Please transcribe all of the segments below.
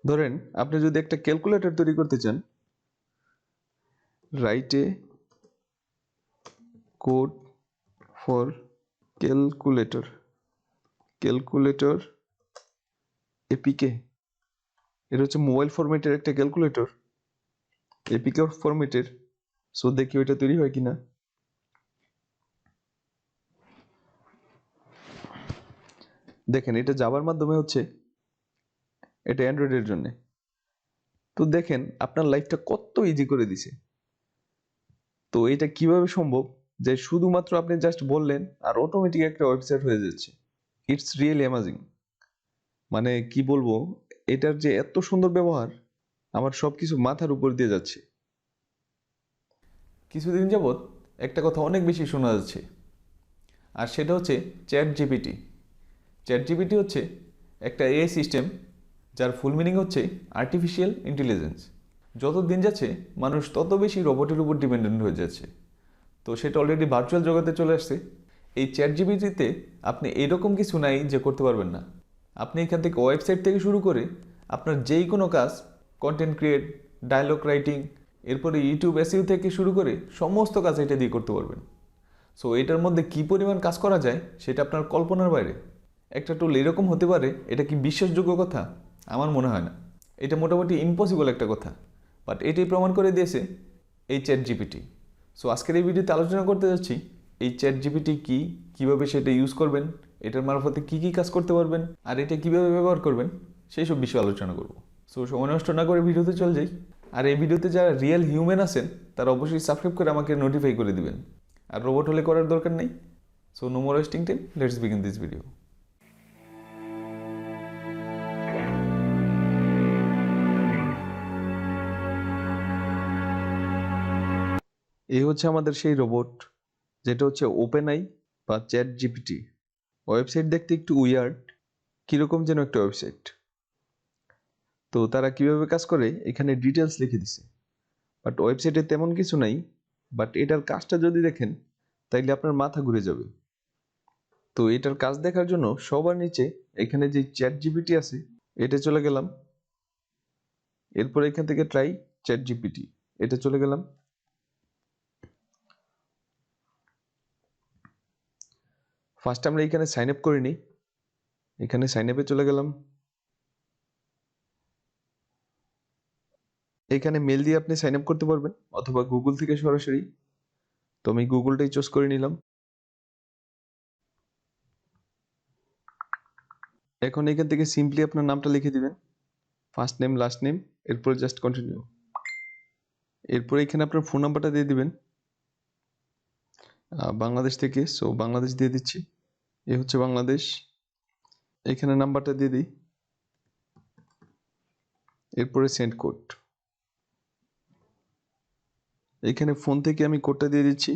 ধরেন আপনি যদি একটা ক্যালকুলেটর তৈরি করতে চান, write a code for calculator APK. এটা হচ্ছে মোবাইল ফরম্যাটের একটা ক্যালকুলেটর, এপিকে ফরম্যাটের। সো দেখি ওইটা তৈরি হয় কিনা। দেখেন এটা জাভার মাধ্যমে হচ্ছে, এটা অ্যান্ড্রয়েডের জন্য। তো দেখেন আপনার লাইফটা কত ইজি করে দিছে। তো এটা কিভাবে সম্ভব যে শুধুমাত্র আপনি জাস্ট বললেন আর অটোমেটিক একটা ওয়েবসাইট হয়ে যাচ্ছে। It's really amazing. মানে কি বলবো, এটার যে এত সুন্দর ব্যবহার, আমার সবকিছু মাথার উপর দিয়ে যাচ্ছে। কিছুদিন যাবৎ একটা কথা অনেক বেশি শোনা যাচ্ছে, আর সেটা হচ্ছে চ্যাট জিপিটি হচ্ছে একটা এআই সিস্টেম, যার ফুল মিনিং হচ্ছে আর্টিফিশিয়াল ইন্টেলিজেন্স। যত দিন যাচ্ছে মানুষ তত বেশি রোবটের উপর ডিপেন্ডেন্ট হয়ে যাচ্ছে। তো সেটা অলরেডি ভার্চুয়াল জগতে চলে আসছে। এই চ্যাট জিপিটিতে আপনি এরকম কিছু নাই যে করতে পারবেন না। আপনি এখান থেকে ওয়েবসাইট থেকে শুরু করে আপনার যেই কোনো কাজ, কন্টেন্ট ক্রিয়েট, ডায়লগ রাইটিং, এরপরে ইউটিউব এসইও থেকে শুরু করে সমস্ত কাজ এটা দিয়ে করতে পারবেন। সো এটার মধ্যে কী পরিমাণ কাজ করা যায় সেটা আপনার কল্পনার বাইরে। একটা টুল এরকম হতে পারে, এটা কি বিশ্বাসযোগ্য কথা? আমার মনে হয় না। এটা মোটামুটি ইম্পসিবল একটা কথা, বাট এটাই প্রমাণ করে দিয়েছে এই চ্যাট জিপিটি। সো আজকের এই ভিডিওতে আলোচনা করতে যাচ্ছি এই চ্যাট জিপিটি কী, কীভাবে সেটা ইউজ করবেন, এটার মারফতে কী কী কাজ করতে পারবেন, আর এটা কীভাবে ব্যবহার করবেন, সেই সব বিষয়ে আলোচনা করব। সো সময় নষ্ট না করে ভিডিওতে চলে যাই। আর এই ভিডিওতে যারা রিয়েল হিউম্যান আছেন তারা অবশ্যই সাবস্ক্রাইব করে আমাকে নোটিফাই করে দিবেন। আর রোবট হলে করার দরকার নেই। So no more wasting time, let's begin this video. এই হচ্ছে আমাদের সেই রোবট, যেটা হচ্ছে ওপেন আই বা চ্যাট জিপিটি। ওয়েবসাইট দেখতে একটু উইয়ার্ড, কিরকম যেন একটা ওয়েবসাইট। তো তারা কিভাবে কাজ করে এখানে ডিটেলস লিখে দিছে, বাট ওয়েবসাইটে তেমন কিছু নাই। বাট এটার কাজটা যদি দেখেন তাইলে আপনার মাথা ঘুরে যাবে। তো এটার কাজ দেখার জন্য সবার নিচে এখানে যে চ্যাট জিপিটি আছে এটা চলে গেলাম। এরপর এখান থেকে ট্রাই চ্যাট জিপিটি, এটা চলে গেলাম। ফার্স্ট আমরা এখানে সাইন আপ করে নিই, এখানে সাইন আপে চলে গেলাম। এখানে মেল দিয়ে আপনি সাইন আপ করতে পারবেন অথবা গুগল থেকে সরাসরি। তো আমি গুগলটাই চুজ করে নিলাম। এখন এখান থেকে সিম্পলি আপনার নামটা লিখে দিবেন, ফার্স্ট নেম লাস্ট নেম, এরপর জাস্ট কন্টিনিউ। এরপর এখানে আপনার ফোন নাম্বারটা দিয়ে দিবেন, বাংলাদেশ থেকে, সো বাংলাদেশ দিয়ে দিচ্ছি। এ হচ্ছে বাংলাদেশ। এখানে নাম্বারটা দিয়ে দিই, এরপরে সেন্ড কোড। এখানে ফোন থেকে আমি কোডটা দিয়ে দিচ্ছি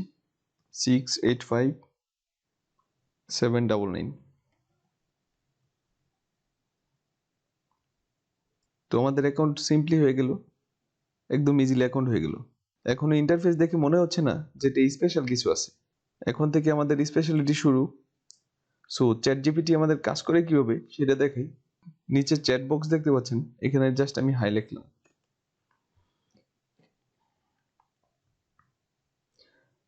685799। তো আমাদের অ্যাকাউন্ট সিম্পলি হয়ে গেল, একদম ইজিলি অ্যাকাউন্ট হয়ে গেল। এখন ইন্টারফেস দেখে মনে হচ্ছে না যে এটা স্পেশাল কিছু আছে। এখন থেকে আমাদের স্পেশালিটি শুরু। সো চ্যাট জিপিটি আমাদের কাজ করে কিভাবে সেটা দেখাই। নিচে চ্যাট বক্স দেখতে পাচ্ছেন, এখানে জাস্ট আমি হাই লিখলাম।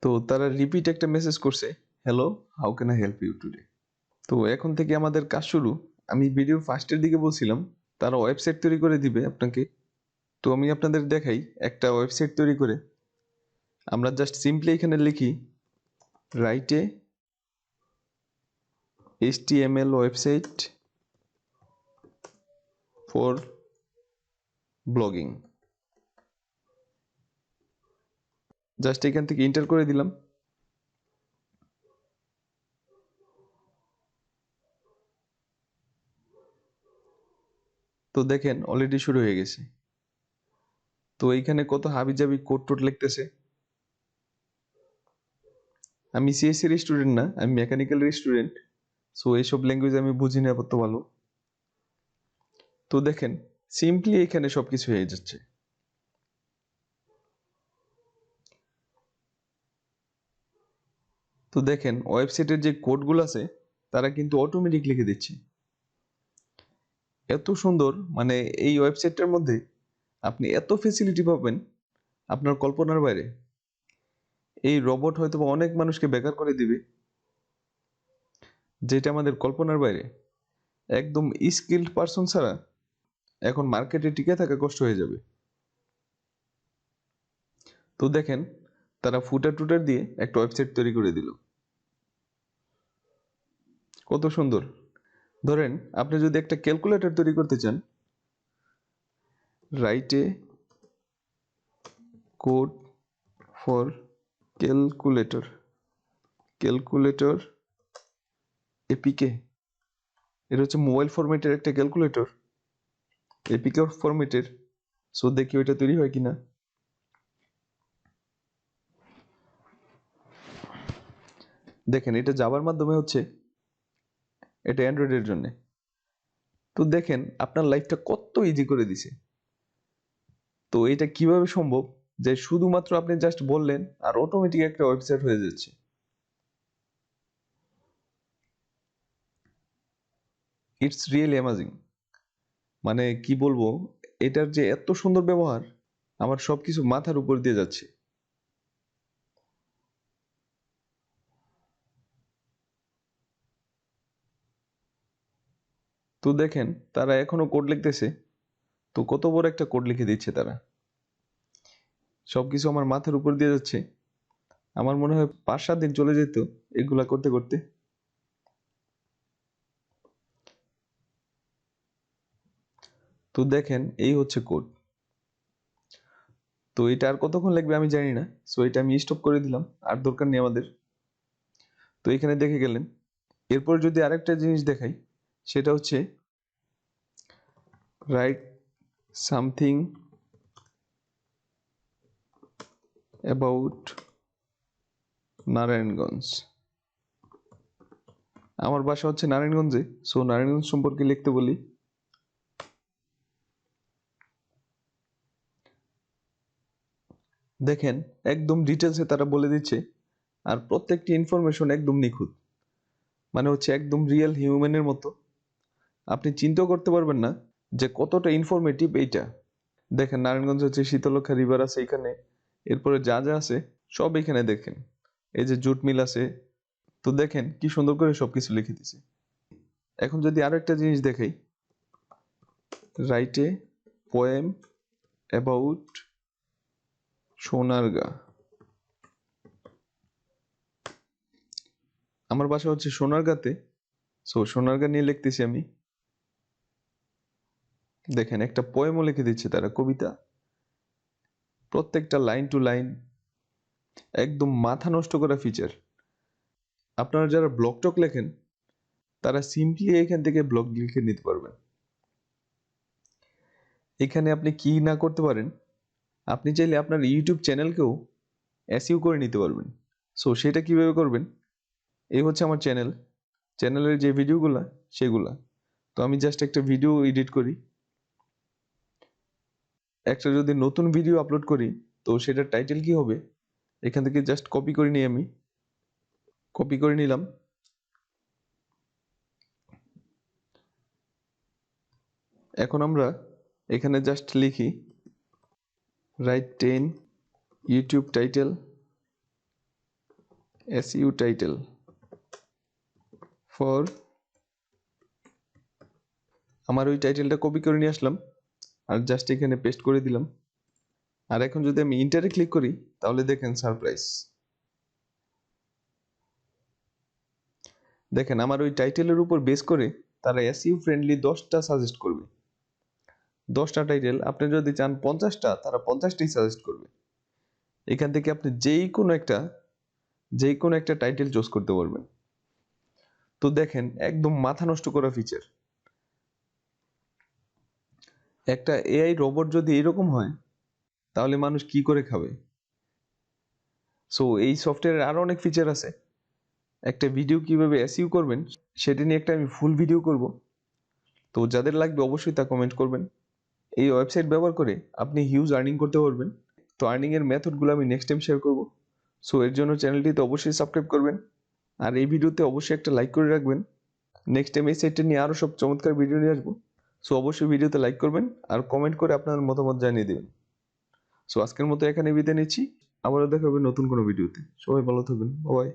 তো তারা রিপিট একটা মেসেজ করছে, hello, how can I help you today. তো এখন থেকে আমাদের কাজ শুরু। আমি ভিডিওর ফার্স্টের দিকে বলছিলাম তারা ওয়েবসাইট তৈরি করে দিবে আপনাকে। তো আমি আপনাদের দেখাই একটা ওয়েবসাইট তৈরি করে। আমরা জাস্ট সিম্পলি এখানে লিখি write a HTML website for blogging. Just এখান থেকে এন্টার করে দিলাম। তো দেখেন অলরেডি শুরু হয়ে গেছে। তো এইখানে কত হাবিজাবি কোড টোড লিখতেছে। আমি সিএসসি এর স্টুডেন্ট না, আমি মেকানিক্যাল এর স্টুডেন্ট। সো এইসব ল্যাঙ্গুয়েজ আমি বুঝি না কত ভালো। তো দেখেন সিম্পলি এখানে সবকিছু হয়ে যাচ্ছে। তো দেখেন ওয়েবসাইটের যে কোডগুলো আছে তারা কিন্তু অটোমেটিক লিখে দিচ্ছে। এত সুন্দর, মানে এই ওয়েবসাইটটার মধ্যে আপনি এত ফেসিলিটি পাবেন আপনার কল্পনার বাইরে। এই রোবট হয়তো অনেক মানুষকে বেকার করে দিবে, যেটা আমাদের কল্পনার বাইরে। একদম স্কিল্ড পারসন ছাড়া এখন মার্কেটে টিকে থাকা কষ্ট হয়ে যাবে। তো দেখেন, তারা ফুটার টুটার দিয়ে একটা ওয়েবসাইট তৈরি করে দিল, কত সুন্দর। ধরেন আপনি যদি একটা ক্যালকুলেটর তৈরি করতে চান, write a code for calculator, calculator APK, এটা হচ্ছে মোবাইল ফরম্যাটের একটা ক্যালকুলেটর, এপিকে ফরম্যাটের। সো দেখি ওইটা তৈরি হয় কিনা। দেখেন এটা জাভার মাধ্যমে হচ্ছে, এটা অ্যান্ড্রয়েডের জন্য। তো দেখেন আপনার লাইফটা কত ইজি করে দিছে। তো এটা কিভাবে সম্ভব যে শুধুমাত্র আপনি জাস্ট বললেন আর অটোমেটিক একটা ওয়েবসাইট হয়ে যাচ্ছে। It's really amazing. মানে কি বলবো, এটার যে এত সুন্দর ব্যবহার, আমার সবকিছু মাথার উপর দিয়ে যাচ্ছে। তো দেখেন তারা এখনো কোড লিখতেছে, তো কত বড় একটা কোড লিখে দিচ্ছে তারা। সবকিছু আমার মাথার উপর দিয়ে যাচ্ছে। আমার মনে হয় 5-7 দিন চলে যেত এগুলা করতে করতে। তো দেখেন এই হচ্ছে কোড। তো এটা আর কতক্ষণ লাগবে আমি জানি না, সো এটা আমি স্টপ করে দিলাম, আর দরকার নেই আমাদের। তো এখানে দেখে গেলেন। এরপর যদি আরেকটা জিনিস দেখাই, সেটা হচ্ছে রাইট সামথিং অ্যাবাউট নারায়ণগঞ্জ। আমার বাসা হচ্ছে নারায়ণগঞ্জে, সো নারায়ণগঞ্জ সম্পর্কে লিখতে বলি। দেখেন একদম ডিটেলসে তারা বলে দিচ্ছে, আর প্রত্যেকটি ইনফরমেশন একদম নিখুঁত, মানে হচ্ছে একদম রিয়েল হিউম্যানের মতো। আপনি চিন্তাও করতে পারবেন না যে কতটা ইনফরমেটিভ এইটা। দেখেন নারায়ণগঞ্জ হচ্ছে শীতলক্ষা রিভার আছে এখানে, এরপরে যা যা আছে সব এখানে দেখেন। এই যে জুট মিল আছে। তো দেখেন কি সুন্দর করে সবকিছু লিখে দিছে। এখন যদি আরো একটা জিনিস দেখাই, write a poem about Sonargaon. আমার বাসা হচ্ছে সোনারগাঁতে, সো সোনারগাঁ নিয়ে লিখতেছি আমি। দেখেন একটা পোয়েমও লিখে দিচ্ছে তারা, কবিতা, প্রত্যেকটা লাইন টু লাইন একদম মাথা নষ্ট করা ফিচার। আপনারা যারা ব্লগ টক লেখেন তারা সিম্পলি এখান থেকে ব্লগ লিখে নিতে পারবেন। এখানে আপনি কি না করতে পারেন, আপনি চাইলে আপনার ইউটিউব চ্যানেলকেও এসইও করে নিতে পারবেন। সো সেটা কিভাবে করবেন, এই হচ্ছে আমার চ্যানেল, চ্যানেলের যে ভিডিওগুলা সেগুলা। তো আমি জাস্ট একটা ভিডিও এডিট করি, একটা যদি নতুন ভিডিও আপলোড করি, তো সেটার টাইটেল কি হবে, এখান থেকে জাস্ট কপি করে নিই আমি, কপি করে নিলাম। এখন আমরা এখানে জাস্ট লিখি right 10 YouTube title, SU title for, আমার ওই টাইটেলটা কপি করে নিয়ে আসলাম আর জাস্ট এখানে পেস্ট করে দিলাম। আর এখন যদি আমি ইন্টারে ক্লিক করি, তাহলে দেখেন সারপ্রাইজ। দেখেন আমার ওই টাইটেলের উপর বেস করে তারা এসইউ ফ্রেন্ডলি 10টা সাজেস্ট করবে। 10টা টাইটেল, আপনি যদি চান 50টা, তারা 50টাই সাজেস্ট করবে। এখান থেকে আপনি যেই কোনো একটা টাইটেল চুজ করতে পারবেন। তো দেখেন একদম মাথা নষ্ট করা ফিচার। একটা এআই রোবট যদি এরকম হয়, তাহলে মানুষ কি করে খাবে। সো এই সফটওয়্যারের আরো অনেক ফিচার আছে। একটা ভিডিও কিভাবে এসইউ করবেন সেটা নিয়ে একটা আমি ফুল ভিডিও করব। তো যাদের লাগবে অবশ্যই তা কমেন্ট করবেন। এই ওয়েবসাইট ব্যবহার করে আপনি হিউজ আর্নিং করতে পারবেন। তো আর্নিং এর মেথডগুলো আমি নেক্সট টাইম শেয়ার করব। সো এর জন্য চ্যানেলটিতে অবশ্যই সাবস্ক্রাইব করবেন, আর এই ভিডিওতে অবশ্যই একটা লাইক করে রাখবেন। নেক্সট টাইম এই সাইটটা নিয়ে আরো সব চমৎকার ভিডিও নিয়ে আসবো। সো অবশ্যই ভিডিওতে লাইক করবেন আর কমেন্ট করে আপনার মতামত জানিয়ে দেবেন। সো আজকের মতো এখানে বিদায় নিচ্ছি, আবারও দেখা হবে নতুন কোনো ভিডিওতে। সবাই ভালো থাকবেন, বাই।